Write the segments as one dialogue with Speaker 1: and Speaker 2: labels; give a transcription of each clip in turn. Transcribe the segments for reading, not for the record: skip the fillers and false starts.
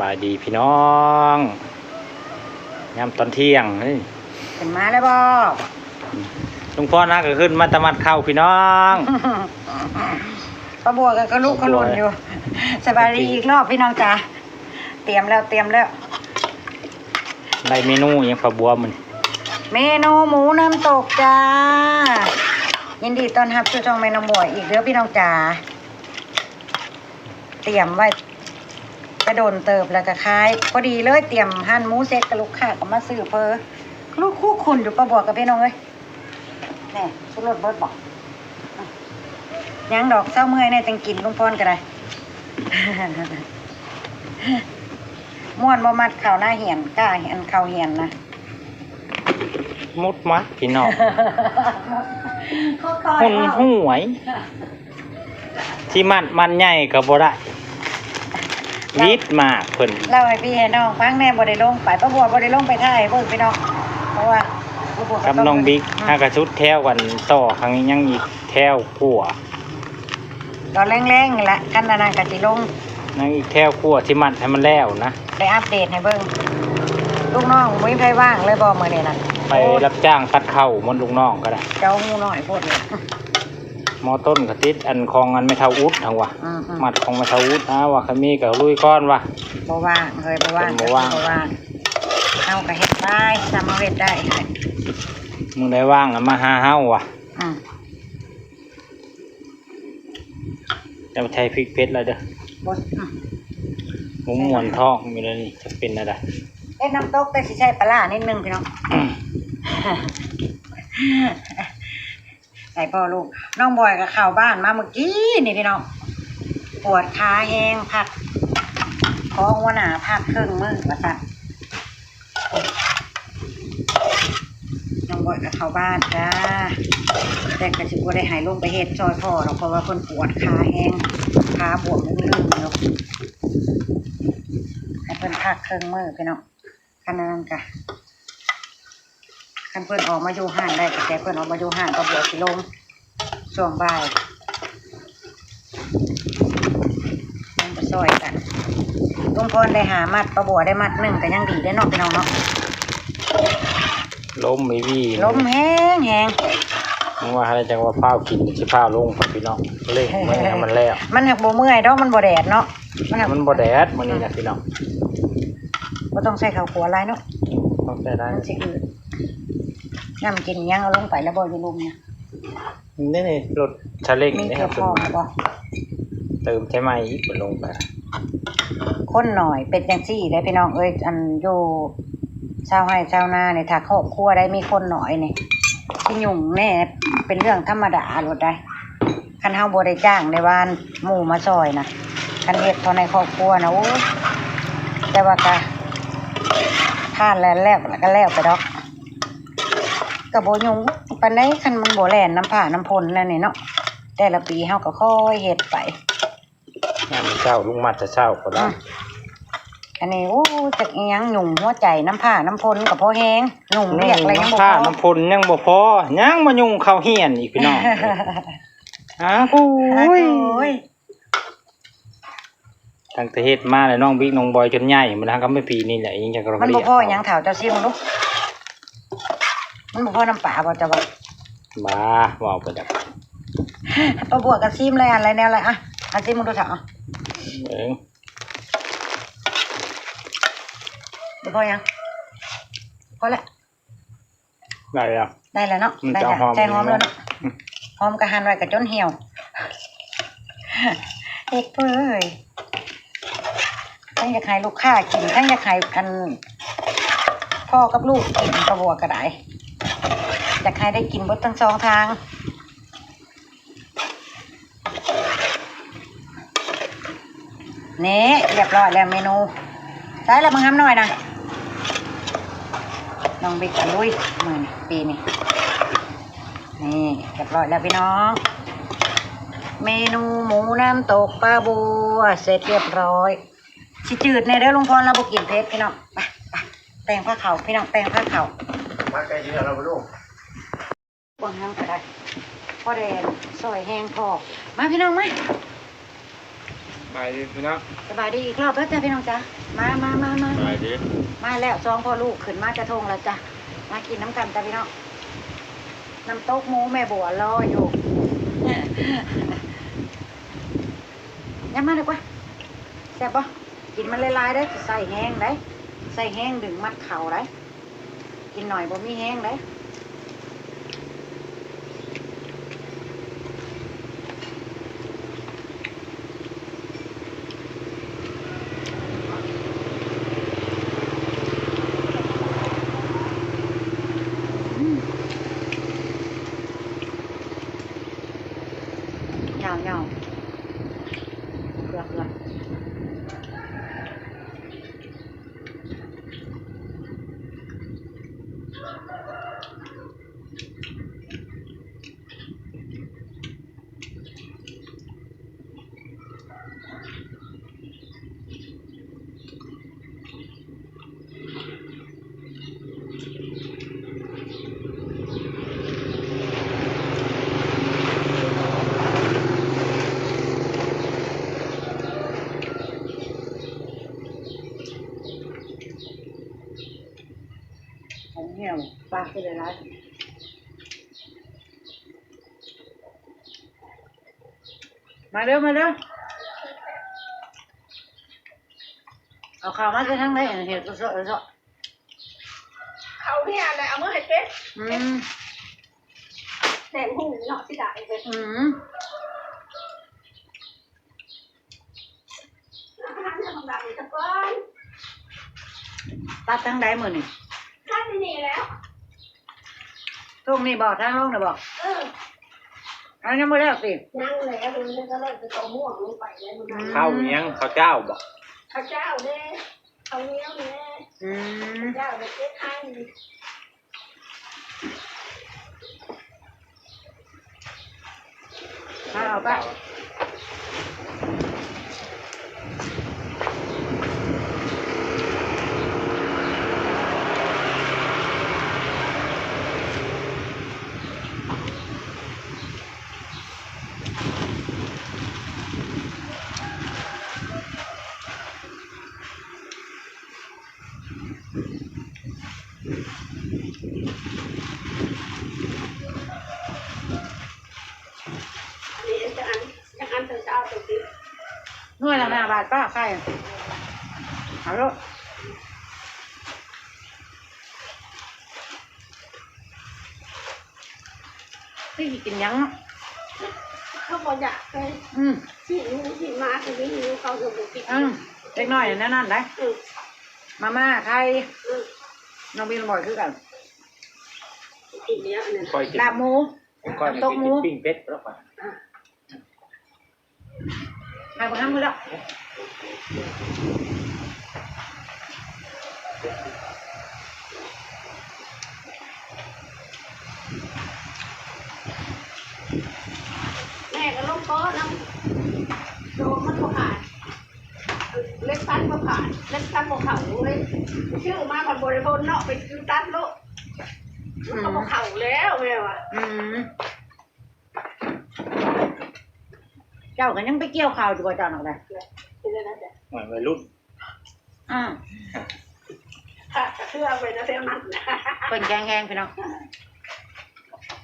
Speaker 1: บายดีพี่น้องยามตอนเที่ยงนี่
Speaker 2: ขึ้นมาแล้วบ่
Speaker 1: ลุงพ่อนะก็ขึ้นมาตะมัดเข้าพี่น้อง
Speaker 2: ป้าบัวก็ลูกขลุ่นอยู่สบายดีอีกรอบพี่น้องจ๋าเตรียมแล้ว
Speaker 1: ได้เมนูยังปลาบัวมัน
Speaker 2: เมนูหมูน้ำตกจ้ายินดีต้อนรับสู่ช่องแม่น้องบัวอีกเด้อพี่น้องจ๋าเตรียมไว้กระโดนเติบแล้วก็คล้ายพอดีเลยเตรียมหั่นหมูเสร็จกับลูกค้าก็มาซื้อเพอลูกคู่คุณอยู่ป้าบัวกับพี่น้องเอ้ยแน่สุดรสเบิดบอกยังดอกเศร้าเมื่อยเนี่ยจังกินลุงพรก็ได้ม่วนบ่มัดเข่าหน้าเหียนกล้าเหียนเข่าเหียนนะ
Speaker 1: มุดมัดพี่น้องหุ่นหวยที่มันใหญ่กับบ่ได้วิดมากเพิ่น
Speaker 2: เล่าให้พี่ให้น้องฟังแน่บ่ได้ลงไปป้าบัวบ่ได้ลงไปถ่ายเบิ่งพี่น้องเพราะว่า
Speaker 1: กับน้องบิ๊กถ้ากระชุดแถวกันต่อครั้งนี้ยังอีกแถวขั่ว
Speaker 2: ตอนแรงๆนี่แหละกันนานๆก็สิลง
Speaker 1: นั่งอีกแถวขั่วที่มันให้มันแล้วนะ
Speaker 2: ได้อัปเดตให้เบิ่งลูกน้องบ่มีไผว่างเลยบ่มื้อนี้น่ะ
Speaker 1: ไปรับจ้างตัดเข้ามันลูกน้องก็ได้
Speaker 2: เจ้าหูน้อยโพดเลย
Speaker 1: มอต้นกระติดอันคลองอันไม่เท่าอุดทั้งว่ะมัดของไม่เท่าอุดนะว่าขมีกับลุยก้อนว่ะ
Speaker 2: บ่ว่างเคยบ่ว่างเอาก็เฮ็ดได้ทำเอาเฮ็ดได้
Speaker 1: มึงได้ว่างมาหาเฮาว่ะจะใช้พริกเพชรอะไรเด้อหมูหมวนทองมีอะไรนี่จะเป็นอะไร
Speaker 2: น้ำตกแต่สิใช้ปลานิดนึงพี่น้องใส่พ่อลูกน้องบอยกับข่าวบ้านมาเมื่อกี้นี่พี่น้องปวดขาแห้งพักท้องว่าหนาพักครึ่งมือประสาทน้องบอยกับข่าวบ้านจ้าแต่กระชิบว่าได้หายลงไปเฮ็ดซอยพ่อเราเพราะว่าคนปวดขาแห้งขาบวมลื่นๆเนาะให้เพิ่นพักครึ่งมือพี่น้องขนาดกะคันเพิ่นออกมาอยู่ห้างได้แต่เพิ่นออกมาอยู่ห้างก็บวชสิลงช่วงบ่ายมันจะซอยกันลุงพรได้หามัดประบัวได้มัดหนึ่งแต่ยังดีได้นอกพี่น้องเนาะ
Speaker 1: ล้มไม่วี่
Speaker 2: ล้มแห้ง
Speaker 1: มึงว่าอะไรจังว่าผ้ากินจะผ้าลงพี่น้องเล่เมื่อมันแล้ว
Speaker 2: มันหักโบเมื่อยดอกมันบ่แดดเนาะ
Speaker 1: มันบ่แดดมันนี่นะพี่น้อง
Speaker 2: ก็ต้องใส่ข้าวขัวอะไรเนาะ
Speaker 1: ต้องใส่ได้
Speaker 2: มันสิอืดน้ำกินยังเอาลงไปแล้วบ่จะลุมเนี่ย
Speaker 1: นี่รถชาเล้ง
Speaker 2: นี่
Speaker 1: ครับเติมใช้ไม้อีกลงไป
Speaker 2: คนหน่อยเป็นจังซี่ได้พี่น้องเอ้ยอันอยู่ชาวไร่ชาวนาเนี่ยถ้าครอบครัวได้มีคนหน่อยเนี่ยที่ยุ่งแน่เป็นเรื่องธรรมดาหมดได้คันเฮาบ่ได้จ้างในบ้านหมู่มาซอยนะคันเฮ็ดเท่าในครอบครัวนะโอ้แต่ว่าก็ผ่านแล้วก็แล้วไปดอกก็บ่ยุ่งปานใดคันมันบ่แล่นน้ำผ้าน้ำพ่นแล้วนี่เนาะแต่ละปีเฮาก็ค่อยเฮ็ดไป
Speaker 1: เช้าลุงมัดจะเช้าก็ได้
Speaker 2: อันนี้โอ้จักอีหยังหนุ่มหัวใจน้ำผ้าน้ำพ่นก็พอแห้งหนุ่มเรียกอะไรยังบ่พอ
Speaker 1: ผ้าน้ำพ่นยังบ่พอยังมายุ่งข้าวเฮียนอีกพี่น้องโอ้ยตั้งแต่เฮ็ดมาเลยน้องบิ๊กน้องบอยจนใหญ่มันทั้งก็ไม่ปีนี่แหละยังจะกระเรีย
Speaker 2: มันบ่พอยังเถ่าเจ้าซิมึงลูกมันบ่พอน้ำปลาบ่จะว่า
Speaker 1: บ้าว่าไปจัก
Speaker 2: ปลาบวกกับซิมอะไรอะไรแนวอะไรอ่ะซิมมึงดูเถอะบ่พอยังพอละ
Speaker 1: ได้แล้ว
Speaker 2: เนาะได้แล้วใจหอมแล้วเนาะหอมกระหันไว้กับจนเหี่ยวเอกเพื่อยทั้งอยากให้ลูกค้ากินทั้งอยากให้กันพ่อกับลูกกินปลาบวกก็ได้อยากให้ได้กินเบิดทั้งสองทางนี่เรียบร้อยแล้วเมนูได้แล้วมึงทำหน่อยนะน้องบิ๊กกันลุยมือนี่ปีนี่นี่เรียบร้อยแล้วพี่น้องเมนูหมูน้ำตกปลาบัวเสร็จเรียบร้อยชิจืดในเด้อลุงพรเราบุกินเพชรพี่น้องไปแต่งผ้าขาวพี่น้องแต่งผ้าขาว
Speaker 1: มาใกล้เยอะเราไปลูก
Speaker 2: บนห้างก็ได้พอแดงซอยแห้งพอมาพี่น้องมา
Speaker 1: บายดีพี่น้อง
Speaker 2: สบายดีอีกรอบแล้วจ้ะพี่น้องจ้ะมา
Speaker 1: บายดี
Speaker 2: มาแล้วซองพ่อลูกขึ้นมากระทงแล้วจ้ะมากินน้ำกันจ้ะพี่น้องน้ำโต๊กหมูแม่บัวรออยู่ยังมาดีกว่าแซ่บปะกินมันลายๆได้ใส่แห้งได้ใส่แห้งดึงมัดเข่าได้กินหน่อยบ่มีแห้งได้เหงาเกลือของเหี่ยวปลาคืออะไรร้ายมาเร็วเอาข้าวมาใส่ทั้งไหนเห็ดสด
Speaker 3: เขาเนี่ยอะไรเอามาให้เป็ด
Speaker 2: ๆ
Speaker 3: แหนมหูเนาะที่ได้เป็ดทำดังตะก้อน
Speaker 2: ตัดทั้งใดมือนี่
Speaker 3: ท่านนี่แล้ว
Speaker 2: ทุ่งนี่บอกทางลงนะบอกอันนี้ไม่ได้สิ
Speaker 3: นั่งแล้วมันก็เลยไปตัวม่วงลงไปแล้วมัน
Speaker 1: ข้าวเมียงข้าวเจ้าบอก
Speaker 3: ข้าวเจ้าเด้ข้าวเหนียวเด้ข้าวเจ้าเด็กไทย
Speaker 2: ข้าวปะ
Speaker 3: อันนี้จะอันเจ้าตัวนี้
Speaker 2: หน่วยละ5 บาทป้าใครเอาลูกที่กินยัง
Speaker 3: เขาบอกอยากไปที่มาตรงนี้เขาจะบุกกิน
Speaker 2: เล็กน้อยนั่นได้มาม่าไข่น้องบินบ่อยคือกัน
Speaker 3: กินเนี้ยเนี่ย
Speaker 1: ก้อยกิน
Speaker 2: ลาบหมู
Speaker 1: ก้อยกินปิ้งเป็ดแล้วป่ะ
Speaker 2: ใครมาทำมือแล้ว
Speaker 3: แม่ก็ลงโต๊ะน้ำโดนมันก็ขาดเล็กตันก็ขาดเล็กตันก็เข่าเลยชื่อมาผ่านบริโภคเนาะไปซื้อตันโลกเขาบอกเข่าแล้วแม่ว่ะ
Speaker 2: เจ้ากันยังไปเกี่ยวข่าวอยู่กับเจ้าหนักเลย
Speaker 3: เป็นยังไงจ๊ะ
Speaker 1: เหมือนวัยรุ่น
Speaker 3: ค่ะเชื่อไปนะเท่านั้น
Speaker 2: เป็นแกงพี่น้อง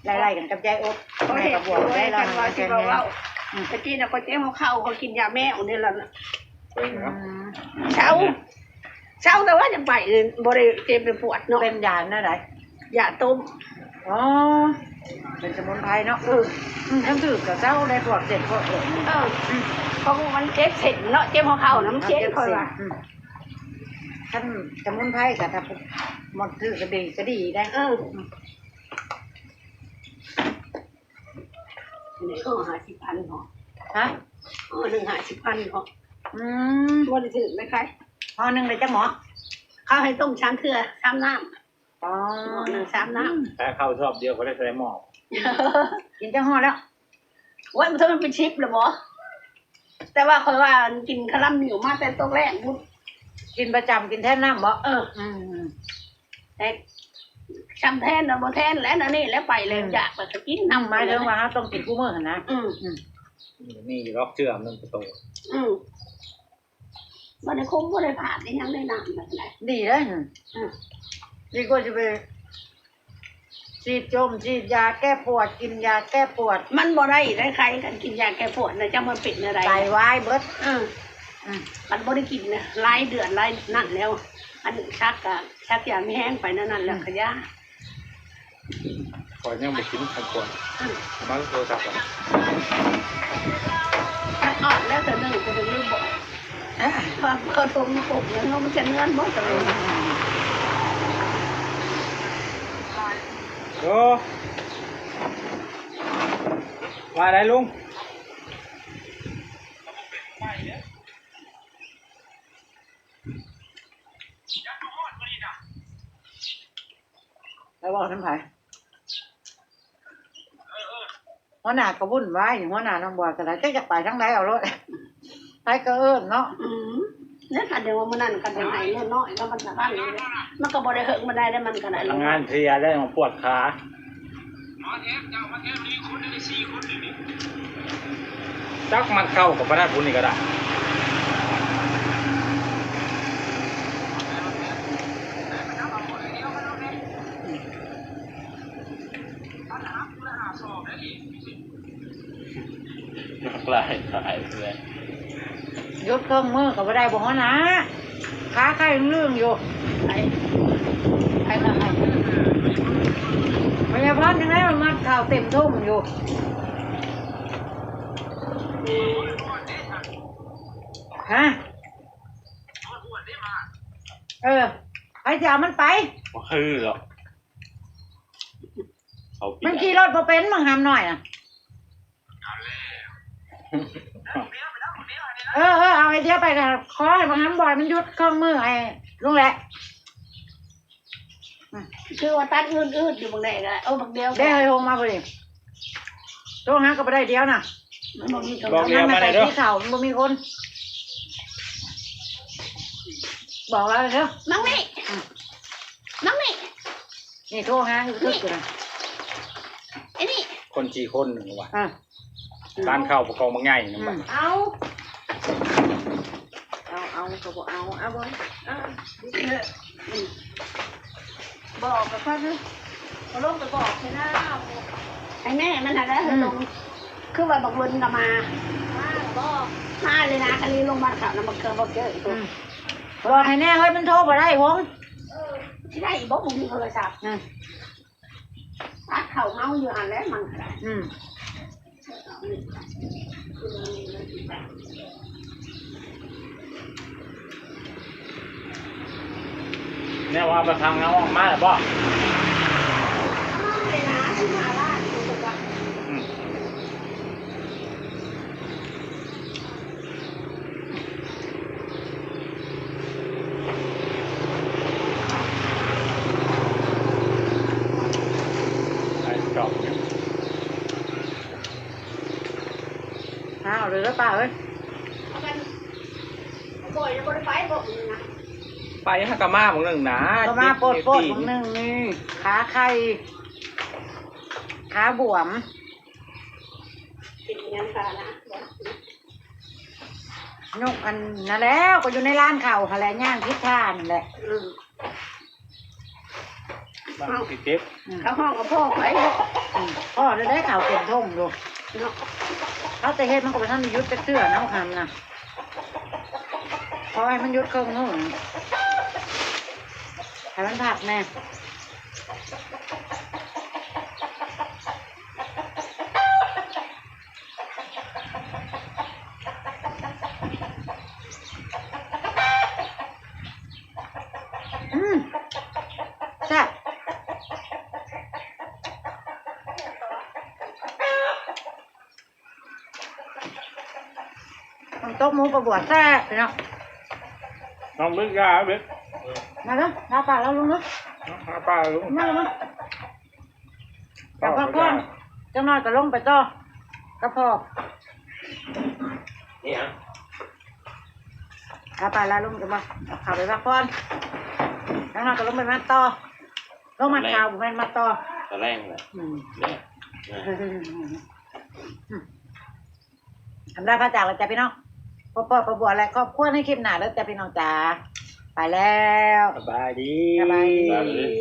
Speaker 2: ไล่ๆกันกับใจอบ
Speaker 3: เขา
Speaker 2: แม่
Speaker 3: เห็น
Speaker 2: กับบวก
Speaker 3: ว่า
Speaker 2: ได้เรา
Speaker 3: กันว่าที่เราเล่าตะกี้น่ะเขาเจ๊เขาเข้าเขากินยาแม่อันนี้แล้วนะ
Speaker 1: เป็นเนาะ
Speaker 3: เช้าแต่ว่าจะไปบริเจ็บเป็นปวดเนาะ
Speaker 2: เป็นยาหน้าไหน
Speaker 3: ยาต้ม
Speaker 2: อ๋อเป็นสมุนไพรเนาะทั้งถือกับเจ้าได้พวกเจ็ดพวกเอ็ด
Speaker 3: เพราะมันเจ็บเสร็จเนาะเจ็บเขาเข้าน้ำเจ็บคอยว่า
Speaker 2: ท่านสมุนไพรกับถ้าหมดถือก็ดีได้
Speaker 3: นี่ก็50,000เหรอ
Speaker 2: ฮะ
Speaker 3: 150,000เหรอ บริสุทธิ์ไหมคะ
Speaker 2: พอหนึ่งเลยจ้ะหมอ
Speaker 3: เขาให้ต้มช้างเถื่อช้ำน้ำ
Speaker 2: อ๋อ
Speaker 3: หนึ่งช้ำน้
Speaker 1: แต่ข้าวชอบเดียวก็ได้ใส่หม้อ
Speaker 3: ำ
Speaker 2: กินเจ้าห่อแล้ว
Speaker 3: ว่ามันเป็นชิปหรือบ่แต่ว่าคอยว่ากินคาราเมลมาแต่ตัวแรกบุญ
Speaker 2: กินประจำกินแท่น้ำบ่
Speaker 3: แต่ช้ำแทนนะบ่แทนแล้วนะนี่แล้วไปเลยอยากไปกิน
Speaker 2: น้ำมาเรื่องว่าต้องกินกู้มือนะ
Speaker 1: นี่ล็อกเชื่อมมันประตู
Speaker 3: บ่ได้คุ้มบ่ได้ผ่านได้ยังได้นานแบบไหน
Speaker 2: ดีแล้วดีกว่าจะไปฉีดจมฉีดยาแก้ปวดกินยาแก้ปวด
Speaker 3: มันบ่ได้ได้ใครกันกินยาแก้ปวดนะจะมันเป็นอะไร
Speaker 2: ไตวายเบิด
Speaker 3: มันบ่ได้กินนะหลายเดือนหลายนั่นแล้ว อันชักอย่างไม่แห้งไปนั่นแล้วก็ยา
Speaker 1: ก่อนยังไม่กินขันก่อนมาโทรศัพท์
Speaker 3: ถ้าออกแล้วแต่หนึ่งก็จะลืมบอกความเขาโทรมาปลุกแล้วมันจะเงื่อนบ่ตลอด
Speaker 1: โอ้มาได้ลุง
Speaker 2: แล้วบอกท่านไผ่หัวหน้าก็วุ่นวายอยู่หัวหน้าน้องบัวก็ได้จะอยากไปทั้งใดเอารถไปก็เอิ้นเนาะ
Speaker 3: เนี่ยค่ะเดี๋ยวมันนั่นกันยังไงเงินน้อยแล้วมันสะบ้านเลยมันก็บ่ได้เฮิงมันได้ได้มันขนาด
Speaker 1: ทำงานเพลียได้มาปวดขาจักมันเข้ากับพระนาคุณนี่ก็ได้หลายเลย
Speaker 2: ยกเครื่องมือก็บ่ได้บ่หัวหน้าขาใครเรื่องอยู่ไอ้ละไอ้พยาบาลยังไงมันมัดข่าวเต็มทุ่งอยู่ฮะไปจะเอามันไป
Speaker 1: คือหรอเขา
Speaker 2: มันขี่รถพอเป็นมึงห้ามหน่อยนะเอาไอเดียไปกันขอให้บางน้ำบ่อยมันยุดเครื่องมือไอ้ลุงแหละ
Speaker 3: คือว่าตัดอืดอยู่บางแดกอะบางเดียว
Speaker 2: ได้เลยลงมาพอดีลงหาก็ไปได้เดียวน่ะ
Speaker 3: มันบ่มีกำ
Speaker 1: บ
Speaker 3: ลั
Speaker 1: อก
Speaker 3: ง
Speaker 1: เรียกมาเลยเด้อ
Speaker 2: ที่เขามันบ่มีคน บอกแล้วเด้อ
Speaker 3: น้องนี่
Speaker 2: นี่โทรหาอยู่ทึกอยู่นะ
Speaker 3: ไอ้นี่
Speaker 1: คน4 คนหนึ่งว่ะ
Speaker 2: อ่ะ
Speaker 1: ร้านข้าวประกองบางใหญ่นึงว่ะ
Speaker 2: เอาก็บอกเอาบอลบอกกับพ่อนะเขาลงไปบอกใช่ไหม
Speaker 3: ไอ้แม่มันอะไรลงคือว่าบักลุนก็มาเลยนะคันนี้ลงมาข่าวน้ำบักเกลือบักเกลืออีกตัว
Speaker 2: บอกให้แน่เฮ้ยมันโทรมาได้ผม
Speaker 3: ที่ได้อีกบอกมึงมีโทรศัพท์ตัดเข่าเมาอยู่หันแล้วมันอะไร
Speaker 1: เนี่ยว่าประทังน้องมาหรือเปล่า
Speaker 3: เลยนะที่มาล่าดูตัวกัน
Speaker 1: ไอ้จอบ
Speaker 2: เอาเลยแล้วป้าเอ้ย
Speaker 3: เอากันบ่อยจะบ่ได้ไปบอกมึงนะ
Speaker 1: ไปฮักกามาบางหนึ่งนะ
Speaker 2: ก็มาโปดของหนึ่งนี่ขาไข่ขาบวม
Speaker 3: ติดงานค่ะนะ
Speaker 2: ยกอันนั่นแล้วก็อยู่ในร้านข่าวหาแลย่างพิธานแหละ
Speaker 1: บางทีเจ็บ
Speaker 3: เขาห้องกับพ่อไป
Speaker 2: พ่อได้ข่าวเต็มท่งอยู่
Speaker 3: เนาะ
Speaker 2: เขาจะเฮ็ดมันก็ไปท่านยุดจะเชื่อน้ำคำนะเพราะให้มันยุดเครื่องนู่นให้มันผักแน่แซ่บมันโต๊ะหมูประบวดแซ่บเนาะ
Speaker 1: น้องเบิ๊กยาเบิ๊ก
Speaker 2: มาแล้วลาป่าแล้วลุงเนาะ
Speaker 1: ป้าลุง
Speaker 2: มาแล้วกับพ่อพ่อจังน้อยก็ลงไปต่อกับพ่อ
Speaker 1: นี่ฮะ
Speaker 2: ลาป่าแล้วลุงจะมาข่าวไปพักผ่อนจังน้อยก็ลงไปมาต่อลงมาข่าวไปมาต่อ
Speaker 1: ตะแรงเลยเนี่ย
Speaker 2: ทำได้พระจากแล้วจ้ะพี่น้องพ่อประบัวอะไรครอบครัวในคลิปหน้าแล้วจ้ะพี่น้องจ๋าไปแล้ว
Speaker 1: สบายดี
Speaker 2: สบายดี